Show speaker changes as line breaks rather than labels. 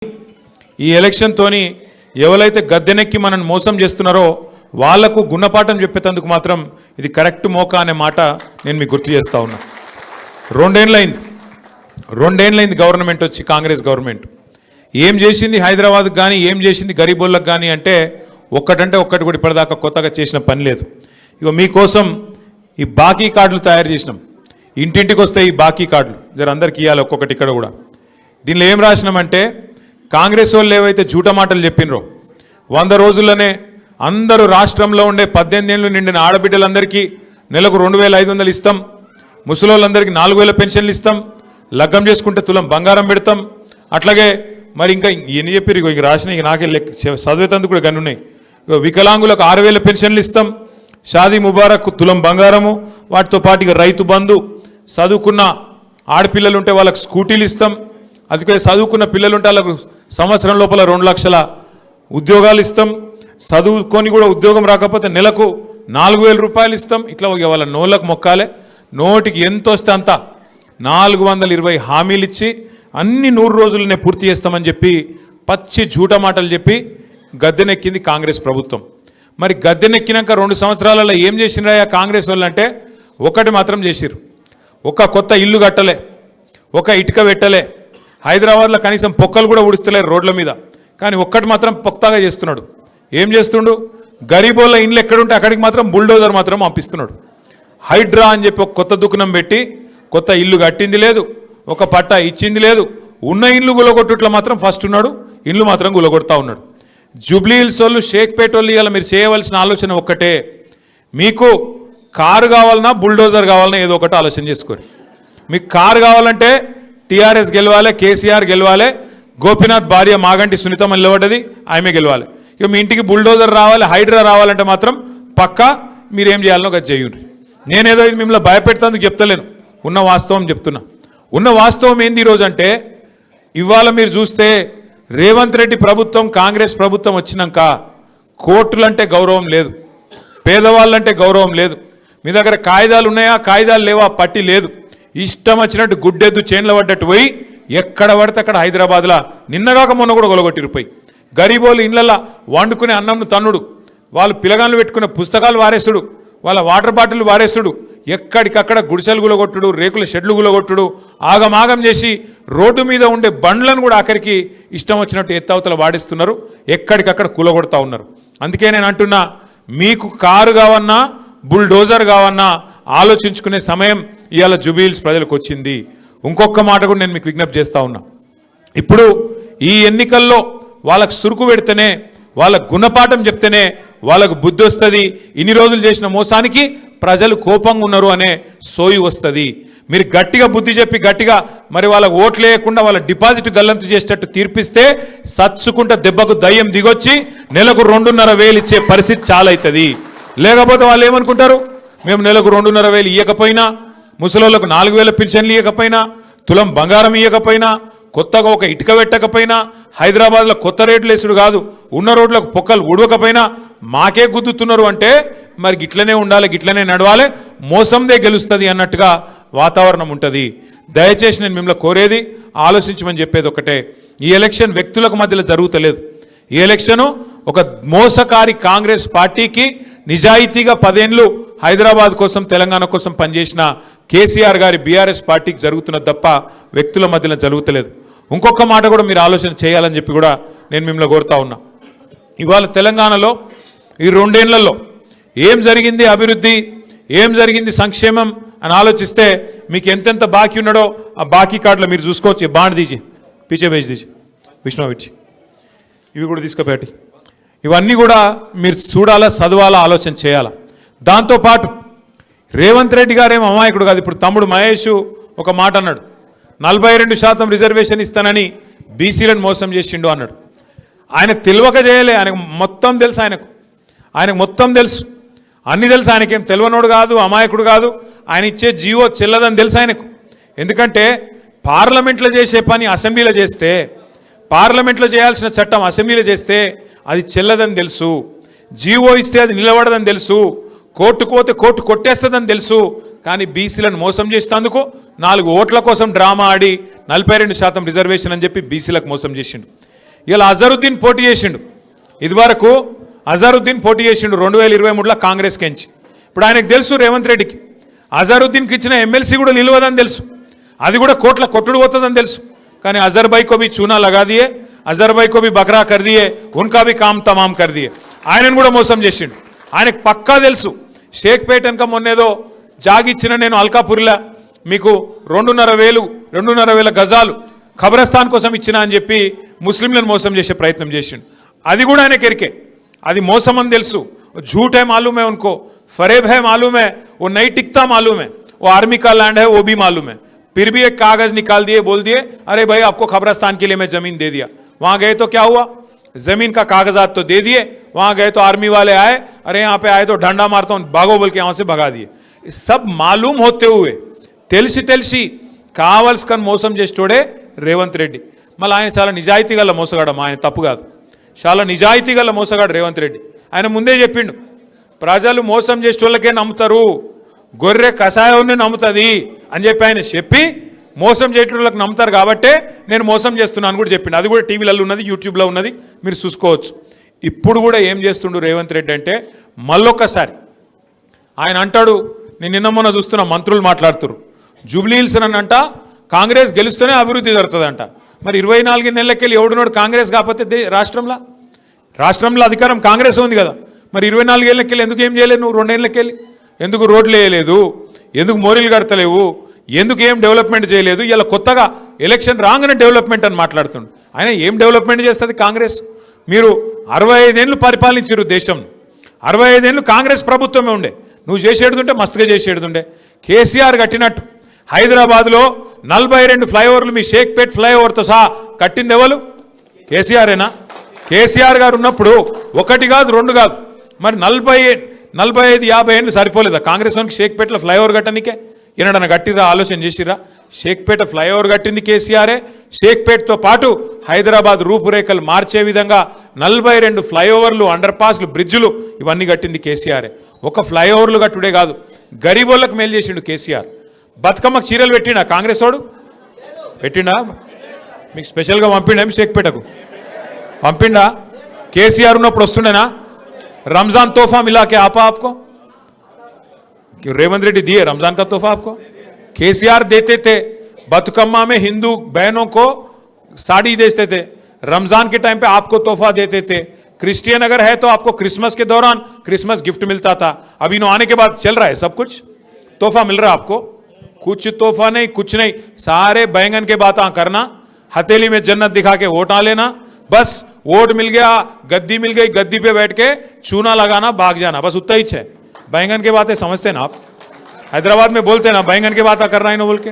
ఈ ఎలక్షన్ తోని ఎవరైతే గద్దెనెక్కి మనల్ని మోసం చేస్తున్నారో వాళ్లకు గుణపాఠం చెప్పేందుకు మాత్రం ఇది కరెక్ట్ మోకా అనే మాట నేను మీకు గుర్తు చేస్తా ఉన్నా. రెండేండ్లైంది గవర్నమెంట్ వచ్చి, కాంగ్రెస్ గవర్నమెంట్ ఏం చేసింది హైదరాబాద్కి కానీ, ఏం చేసింది గరీబోళ్ళకి కానీ అంటే ఒక్కటి కూడా ఇప్పటిదాకా కొత్తగా చేసిన పని లేదు. ఇక మీకోసం ఈ బాకీ కార్డులు తయారు చేసినాం. ఇంటింటికి వస్తాయి ఈ బాకీ కార్డులు, జర అందరికి ఇవ్వాలి ఒక్కొక్కటి. ఇక్కడ కూడా దీనిలో ఏం రాసినామంటే, కాంగ్రెస్ వాళ్ళు ఏవైతే జూట మాటలు చెప్పినరో 100 రోజుల్లోనే అందరూ రాష్ట్రంలో ఉండే 18 ఏళ్ళు నిండిన ఆడబిడ్డలందరికీ నెలకు 2500 ఇస్తాం, ముసలోళ్ళందరికీ 4000 పెన్షన్లు ఇస్తాం, లగ్గం చేసుకుంటే తులం బంగారం పెడతాం. అట్లాగే మరి ఇంకా ఎన్ని చెప్పారు, ఇక రాసిన ఇక నాకే చదివేతందుకు కూడా గన్నున్నాయి. వికలాంగులకు 6000 పెన్షన్లు ఇస్తాం, షాదీ ముబారక్ తులం బంగారము, వాటితో పాటు ఇక రైతు బంధు, చదువుకున్న ఆడపిల్లలు ఉంటే వాళ్ళకు స్కూటీలు ఇస్తాం, అందుకే చదువుకున్న పిల్లలు ఉంటే వాళ్ళకు సంవత్సరం లోపల 2 లక్షల ఉద్యోగాలు ఇస్తాం, చదువుకొని కూడా ఉద్యోగం రాకపోతే నెలకు 4000 రూపాయలు ఇస్తాం. ఇట్లా వాళ్ళ నోళ్ళకు మొక్కాలే, నోటికి ఎంత వస్తే అంత 420 హామీలు ఇచ్చి అన్ని 100 రోజులనే పూర్తి చేస్తామని చెప్పి పచ్చి జూట మాటలు చెప్పి గద్దెనెక్కింది కాంగ్రెస్ ప్రభుత్వం. మరి గద్దెనెక్కినాక 2 సంవత్సరాలలో ఏం చేసినారా కాంగ్రెస్ వాళ్ళు అంటే, ఒకటి మాత్రం చేసిరు. ఒక కొత్త ఇల్లు కట్టలే, ఒక ఇటుక పెట్టలే, హైదరాబాద్లో కనీసం పొక్కలు కూడా ఉడుస్తలేరు రోడ్ల మీద. కానీ ఒక్కటి మాత్రం పొక్తాగా చేస్తున్నాడు. ఏం చేస్తుండు, గరీబోళ్ళ ఇండ్లు ఎక్కడుంటే అక్కడికి మాత్రం బుల్డోజర్ మాత్రం పంపిస్తున్నాడు. హైడ్రా అని చెప్పి ఒక కొత్త దుకాణం పెట్టి కొత్త ఇల్లు కట్టింది లేదు, ఒక పట్టా ఇచ్చింది లేదు. ఉన్న ఇల్లు గులగొట్టుట్లో మాత్రం ఫస్ట్ ఉన్నాడు, ఇల్లు మాత్రం గులగొడతా ఉన్నాడు. జూబ్లీ హిల్స్ వాళ్ళు, షేక్పేట వాళ్ళు ఇలా మీరు చేయవలసిన ఆలోచన ఒక్కటే, మీకు కారు కావాలన్నా బుల్డోజర్ కావాలన్నా ఏదో ఒకటి ఆలోచన చేసుకోరు. మీకు కారు కావాలంటే టీఆర్ఎస్ గెలవాలి, కేసీఆర్ గెలవాలి, గోపీనాథ్ భార్య మాగంటి సునీతమ్మ నిలబడ్డది, ఆమె గెలవాలి. ఇక మీ ఇంటికి బుల్డోజర్ రావాలి, హైడ్రా రావాలంటే మాత్రం పక్కా మీరేం చేయాలనో అది చేయండి. నేనేదో ఇది మిమ్మల్ని భయపెడతానికి చెప్తలేను, ఉన్న వాస్తవం చెప్తున్నా. ఉన్న వాస్తవం ఏంది ఈరోజు అంటే, ఇవాళ మీరు చూస్తే రేవంత్ రెడ్డి ప్రభుత్వం, కాంగ్రెస్ ప్రభుత్వం వచ్చినాక కోర్టులంటే గౌరవం లేదు, పేదవాళ్ళంటే గౌరవం లేదు. మీ దగ్గర కాయిదాలు ఉన్నాయా, కాయిదాలు లేవా, పట్టి లేదు. ఇష్టం వచ్చినట్టు గుడ్డెద్దు చేన్ల పడ్డట్టు పోయి ఎక్కడ పడితే అక్కడ హైదరాబాద్లో నిన్నగాక మొన్న కూడా గొలగొట్టిరిపోయి గరీబోళ్ళు ఇళ్ళల్లో వండుకునే అన్నంను తన్నుడు, వాళ్ళు పిలగాళ్ళు పెట్టుకునే పుస్తకాలు వారేసుడు, వాళ్ళ వాటర్ బాటిల్ వారేసుడు, ఎక్కడికక్కడ గుడిసెలు గులగొట్టుడు, రేకుల షెడ్లు గులగొట్టుడు, ఆగమాగం చేసి రోడ్డు మీద ఉండే బండ్లను కూడా ఆఖరికి ఇష్టం వచ్చినట్టు ఎత్తవతల వాడిస్తున్నారు, ఎక్కడికక్కడ కూలగొడతా ఉన్నారు. అందుకే నేను అంటున్నా, మీకు కారు కావన్నా బుల్డోజర్ కావన్నా ఆలోచించుకునే సమయం ఇవాళ జూబ్లీ హిల్స్ ప్రజలకు వచ్చింది. ఇంకొక మాట కూడా నేను మీకు విజ్ఞప్తి చేస్తా ఉన్నా. ఇప్పుడు ఈ ఎన్నికల్లో వాళ్ళకు సురుకు పెడితేనే, వాళ్ళకు గుణపాఠం చెప్తేనే వాళ్ళకు బుద్ధి వస్తుంది. ఇన్ని రోజులు చేసిన మోసానికి ప్రజలు కోపంగా ఉన్నారు అనే సోయి వస్తుంది. మీరు గట్టిగా బుద్ధి చెప్పి గట్టిగా మరి వాళ్ళకు ఓట్లు వేయకుండా వాళ్ళ డిపాజిట్ గల్లంతు చేసేటట్టు తీర్పిస్తే సచ్చుకుంట దెబ్బకు దయ్యం దిగొచ్చి నెలకు 2,500 ఇచ్చే పరిస్థితి చాలా అవుతుంది. లేకపోతే వాళ్ళు ఏమనుకుంటారు, మేము నెలకు 2,500 ఇవ్వకపోయినా, ముసలోళ్ళకు 4,000 పెన్షన్లు ఇవ్వకపోయినా, తులం బంగారం ఇవ్వకపోయినా, కొత్తగా ఒక ఇటుక పెట్టకపోయినా, హైదరాబాద్లో కొత్త రేట్లు వేసుడు కాదు, ఉన్న రోడ్లకు పొక్కలు ఉడవకపోయినా మాకే గుద్దుతున్నారు అంటే మరి గిట్లనే ఉండాలి, గిట్లనే నడవాలి, మోసందే గెలుస్తుంది అన్నట్టుగా వాతావరణం ఉంటుంది. దయచేసి నేను మిమ్మల్ని కోరేది ఆలోచించమని చెప్పేది ఒకటే, ఈ ఎలక్షన్ వ్యక్తులకు మధ్యలో జరుగుతలేదు. ఈ ఎలక్షను ఒక మోసకారి కాంగ్రెస్ పార్టీకి, నిజాయితీగా 10 ఏళ్ళు హైదరాబాద్ కోసం, తెలంగాణ కోసం పనిచేసిన కేసీఆర్ గారి బీఆర్ఎస్ పార్టీకి జరుగుతున్నది తప్ప వ్యక్తుల మధ్యలో జరుగుతలేదు. ఇంకొక మాట కూడా మీరు ఆలోచన చేయాలని చెప్పి కూడా నేను మిమ్మల్ని కోరుతా ఉన్నా. ఇవాళ తెలంగాణలో ఈ 2 ఏళ్లలో ఏం జరిగింది అభివృద్ధి, ఏం జరిగింది సంక్షేమం అని ఆలోచిస్తే మీకు ఎంతెంత బాకీ ఉన్నాడో ఆ బాకీ కార్డులో మీరు చూసుకోవచ్చు. బాండ్ తీసి పీచే బేజ్ తీసి విష్ణువిచ్చి ఇవి కూడా తీసుకుపెట్టి ఇవన్నీ కూడా మీరు చూడాలా, చదవాలా, ఆలోచన చేయాలా. దాంతోపాటు రేవంత్ రెడ్డి గారేమో అమాయకుడు కాదు. ఇప్పుడు తమ్ముడు మహేష్ ఒక మాట అన్నాడు, 42% రిజర్వేషన్ ఇస్తానని బీసీలను మోసం చేసిండు అన్నాడు. ఆయనకు తెలియక చేయలే, ఆయనకు మొత్తం తెలుసు, ఆయనకు మొత్తం తెలుసు, అన్నీ తెలుసు. ఆయనకేం తెలియనోడు కాదు, అమాయకుడు కాదు. ఆయన ఇచ్చే జీవో చెల్లదని తెలుసు ఆయనకు. ఎందుకంటే పార్లమెంట్లో చేసే పని అసెంబ్లీలో చేస్తే, పార్లమెంట్లో చేయాల్సిన చట్టం అసెంబ్లీలో చేస్తే అది చెల్లదని తెలుసు, జీవో ఇస్తే అది నిలబడదని తెలుసు, కోర్టుకు పోతే కోర్టు కొట్టేస్తుందని తెలుసు. కానీ బీసీలను మోసం చేసేందుకు 4 ఓట్ల కోసం డ్రామా ఆడి 42% రిజర్వేషన్ అని చెప్పి బీసీలకు మోసం చేసిండు. ఇలా అజరుద్దీన్ పోటీ చేసిండు. ఇదివరకు అజరుద్దీన్ పోటీ చేసిండు 2023లో కాంగ్రెస్ కెంచి. ఇప్పుడు ఆయనకు తెలుసు రేవంత్ రెడ్డికి అజరుద్దీన్కి ఇచ్చిన ఎమ్మెల్సీ కూడా నిలవదని తెలుసు, అది కూడా కోట్ల కొట్టుడు పోతుందని తెలుసు. కానీ అజర్ భాయ్ కో భీ చూనా లగా దియే, అజర్ భాయ్ కో భీ బకరా కర్ దియే, ఉన్కా భీ కామ్ తమాం కర్ దియే. ఆయనను కూడా మోసం చేసిండు. ఆయనకు పక్కా తెలుసు షేక్పేట వెనక మొన్నేదో జాగిచ్చిన నేను అల్కాపురిలా మీకు 2.5 గజాలు ఖబరస్థాన్ కోసం ఇచ్చిన అని చెప్పి ముస్లింలను మోసం చేసే ప్రయత్నం చేసిండు. అది కూడా ఆయనకి ఎరికే, అది మోసం అని తెలుసు. झूठ है मालूम है उनको, फरेब है मालूम है, वो नहीं टिकता मालूम है, वो आर्मी का लैंड है वो भी मालूम है. फिर भी एक कागज निकाल दिए, बोल दिए अरे भाई आपको खबरस्तान के लिए मैं जमीन दे दिया. वहां गए तो क्या हुआ, जमीन का कागजात तो दे दिए, वहां गए तो आर्मी वाले आए, अरे यहाँ पे आए तो डंडा मारता हूं भागो बोल के यहां से भगा दिए. सब मालूम होते हुए తెలిసి కావలసుకొని మోసం చేసేటోడే రేవంత్ రెడ్డి. మళ్ళీ ఆయన చాలా నిజాయితీ గల మోసగాడు, ఆయన తప్పు కాదు, చాలా నిజాయితీ గల మోసగాడు రేవంత్ రెడ్డి. ఆయన ముందే చెప్పిండు ప్రజలు మోసం చేసేటోళ్ళకే నమ్ముతారు, గొర్రె కషాయాన్ని నమ్ముతుంది అని చెప్పి ఆయన చెప్పి మోసం చేసేటోళ్ళకి నమ్ముతారు కాబట్టే నేను మోసం చేస్తున్నాను కూడా చెప్పిండు. అది కూడా టీవీలలో ఉన్నది, యూట్యూబ్లో ఉన్నది, మీరు చూసుకోవచ్చు. ఇప్పుడు కూడా ఏం చేస్తుండు రేవంత్ రెడ్డి అంటే మళ్ళొక్కసారి ఆయన అంటాడు, నేను నిన్న మొన్న చూస్తున్న మంత్రులు మాట్లాడుతున్నారు జూబ్లీ హిల్స్ అని అంట కాంగ్రెస్ గెలుస్తూనే అభివృద్ధి జరుగుతుందంట. మరి 24 నెలలకెళ్ళి ఎవడునోడు కాంగ్రెస్ కాకపోతే రాష్ట్రంలో అధికారం కాంగ్రెస్ ఉంది కదా, మరి 24 ఏళ్ళకెళ్ళి ఎందుకు ఏం చేయలేదు నువ్వు? 2 ఏళ్ళకెళ్ళి ఎందుకు రోడ్లు వేయలేదు, ఎందుకు మోరీలు కడతలేవు, ఎందుకు ఏం డెవలప్మెంట్ చేయలేదు? ఇలా కొత్తగా ఎలక్షన్ రాగానే డెవలప్మెంట్ అని మాట్లాడుతుండు. ఆయన ఏం డెవలప్మెంట్ చేస్తుంది కాంగ్రెస్? మీరు 65 ఏళ్ళు పరిపాలించారు దేశం, 65 ఏళ్ళు కాంగ్రెస్ ప్రభుత్వమే ఉండే, నువ్వు చేసేడుతుంటే మస్తుగా చేసేడుతుండే. కేసీఆర్ కట్టినట్టు హైదరాబాద్లో 42 ఫ్లైఓవర్లు మీ షేక్పేట్ ఫ్లైఓవర్తో సహా కట్టింది ఎవరు? కేసీఆరేనా? కేసీఆర్ గారు ఉన్నప్పుడు 1 కాదు 2 కాదు, మరి 45-50 ఏళ్ళు సరిపోలేదా కాంగ్రెస్ వానికి షేక్పేటలో ఫ్లైఓవర్ కట్టనికే? ఈయనడన కట్టిరా, ఆలోచన చేసిరా? షేక్పేట ఫ్లైఓవర్ కట్టింది కేసీఆరే. షేక్పేట్తో పాటు హైదరాబాద్ రూపురేఖలు మార్చే విధంగా 42 ఫ్లైఓవర్లు, అండర్ పాస్లు, బ్రిడ్జులు ఇవన్నీ కట్టింది కేసీఆరే. ఒక ఫ్లైఓవర్లు కట్టుడే కాదు, గరీబోళ్ళకు మేలు చేసిండు కేసీఆర్. బతుకమ్మకు చీరలు పెట్టిండా కాంగ్రెస్ వాడు? పెట్టిండా? మీకు స్పెషల్గా పంపిండా షేక్పేటకు? పంపిండా? కేసీఆర్ ఉన్నప్పుడు వస్తుండేనా? रमजान तोहफा मिला के आपको? क्यों रेवंत रेड्डी दिए रमजान का तोहफा आपको? केसीआर देते थे, बतुकम्मा में हिंदू बहनों को साड़ी देते थे, रमजान के टाइम पे आपको तोहफा देते थे. क्रिश्चियन अगर है तो आपको क्रिसमस के दौरान क्रिसमस गिफ्ट मिलता था. अभी इन्हों आने के बाद चल रहा है सब कुछ, तोहफा मिल रहा है आपको? कुछ तोहफा नहीं, कुछ नहीं. सारे बैंगन के बातें करना, हथेली में जन्नत दिखा के वोट आ लेना, बस वोट मिल गया, गद्दी मिल गई, गद्दी पे बैठ के चूना लगाना, भाग जाना, बस उतना ही है. बैंगन की बातें समझते ना आप? हैदराबाद में बोलते ना बैंगन की बातें कर रहा है ना बोल के.